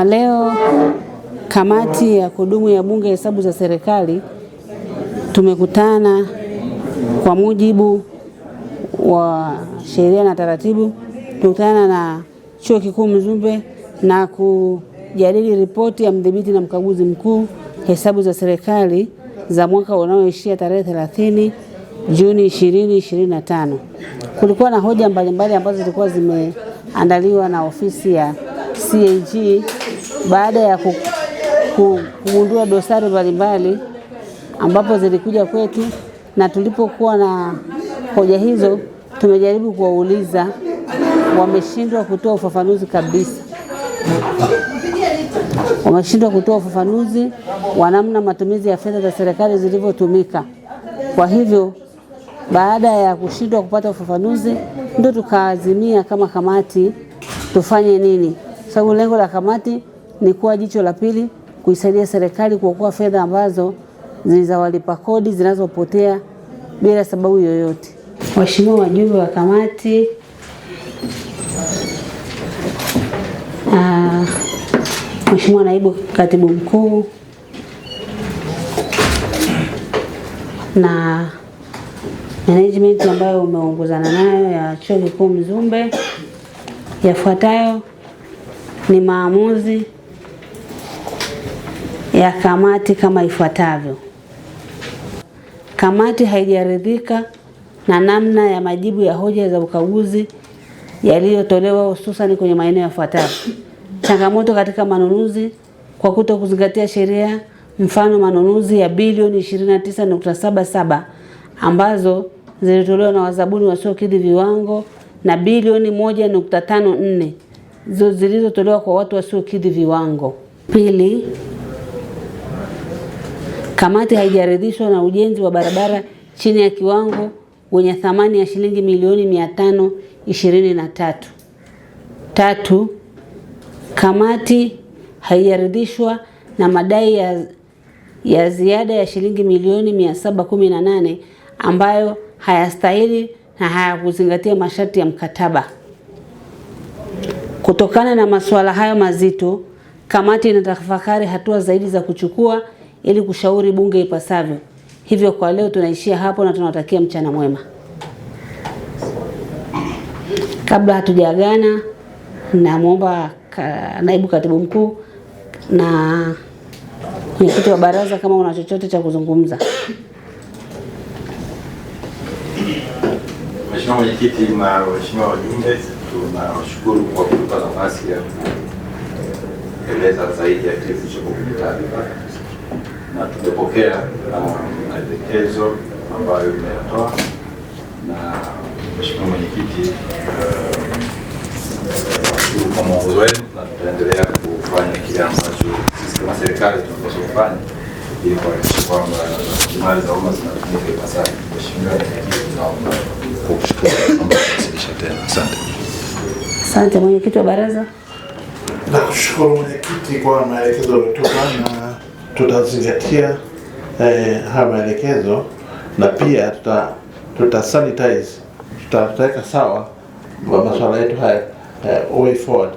Leo kamati ya kudumu ya Bunge hesabu za serikali tumekutana kwa mujibu wa sheria na taratibu. Tumekutana na Chuo Kikuu Mzumbe na kujadili ripoti ya mdhibiti na mkaguzi mkuu hesabu za serikali za mwaka unaoishia tarehe 30 Juni 2025. Kulikuwa na hoja mbalimbali ambazo zilikuwa zimeandaliwa na ofisi ya CAG baada ya kugundua dosari mbalimbali ambapo zilikuja kwetu, na tulipokuwa na hoja hizo tumejaribu kuwauliza, wameshindwa kutoa ufafanuzi kabisa. Wameshindwa kutoa ufafanuzi wa namna matumizi ya fedha za serikali zilivyotumika. Kwa hivyo baada ya kushindwa kupata ufafanuzi, ndio tukaazimia kama kamati tufanye nini. Sababu lengo la kamati ni kuwa jicho la pili kuisaidia serikali kuokoa fedha ambazo za walipa kodi zinazopotea bila sababu yoyote. Waheshimiwa wajumbe wa kamati, Mheshimiwa naibu katibu mkuu na management ambayo umeongozana nayo ya Chuo Kikuu Mzumbe, yafuatayo ni maamuzi ya kamati kama ifuatavyo. Kamati haijaridhika na namna ya majibu ya hoja za ukaguzi yaliyotolewa, hususan kwenye maeneo yafuatayo: changamoto katika manunuzi kwa kutokuzingatia sheria, mfano manunuzi ya bilioni 29.77 ambazo zilitolewa na wazabuni wasiokidhi viwango na bilioni 1.54 zilizotolewa kwa watu wasiokidhi viwango. Pili, kamati haijaridhishwa na ujenzi wa barabara chini ya kiwango wenye thamani ya shilingi milioni 523. Tatu, kamati haijaridhishwa na madai ya ziada ya shilingi milioni 718 ambayo hayastahili na hayakuzingatia masharti ya mkataba. Kutokana na masuala hayo mazito, kamati inatafakari hatua zaidi za kuchukua ili kushauri bunge ipasavyo. Hivyo kwa leo tunaishia hapo na tunawatakia mchana mwema. Kabla hatujaagana, namuomba naibu katibu mkuu na mwenyekiti wa baraza kama una chochote cha kuzungumza. Mheshimiwa Mwenyekiti na waheshimiwa wajumbe, tunashukuru kwa kutupa nafasi ya kueleza zaidi ya kile kilichokuwa taarifa, na tumepokea maelekezo ambayo imeyatoa, na Mheshimiwa Mwenyekiti kwa mwongozo wenu, na tutaendelea kufanya kile ambacho sisi kama serikali tunapaswa kufanya ili kuhakikisha kwamba mali za umma zinatumika ipasavyo. Mheshimiwa Mwenyekiti, tunaomba kukushukuru kwamba tunawasilisha tena. Asante. Asante mwenyekiti wa baraza. Nakushukuru mwenyekiti kwa maelekezo yaliyotoka, na tutazingatia haya maelekezo, na pia tuta tutaweka sawa masuala yetu haya way forward.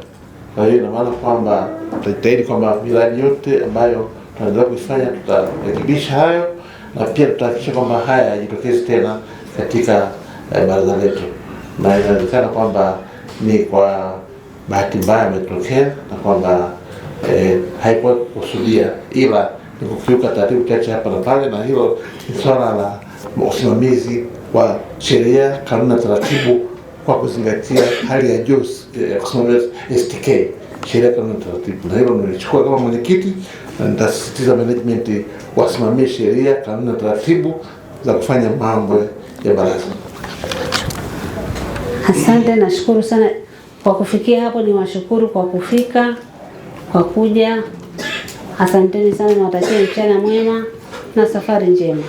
Kwa hiyo ina maana kwamba tutajitahidi kwamba miradi yote ambayo tunaendelea kuifanya tutarekebisha hayo, na pia tutahakikisha kwamba haya yajitokeze tena katika baraza letu, na inawezekana kwamba ni kwa bahati mbaya imetokea na kwamba haikuwa kusudia, ila ni kukiuka taratibu chache hapa na pale, na hilo ni swala la usimamizi wa sheria, kanuni na taratibu kwa kuzingatia hali ya juu ya kusimamia STK, sheria, kanuni na taratibu. Na hilo nilichukua kama mwenyekiti, na nitasisitiza management wasimamie sheria, kanuni na taratibu za kufanya mambo ya baraza. Asante, nashukuru sana kwa kufikia hapo. Ni washukuru kwa kufika, kwa kuja. Asanteni sana, nawatakia mchana mwema na safari njema.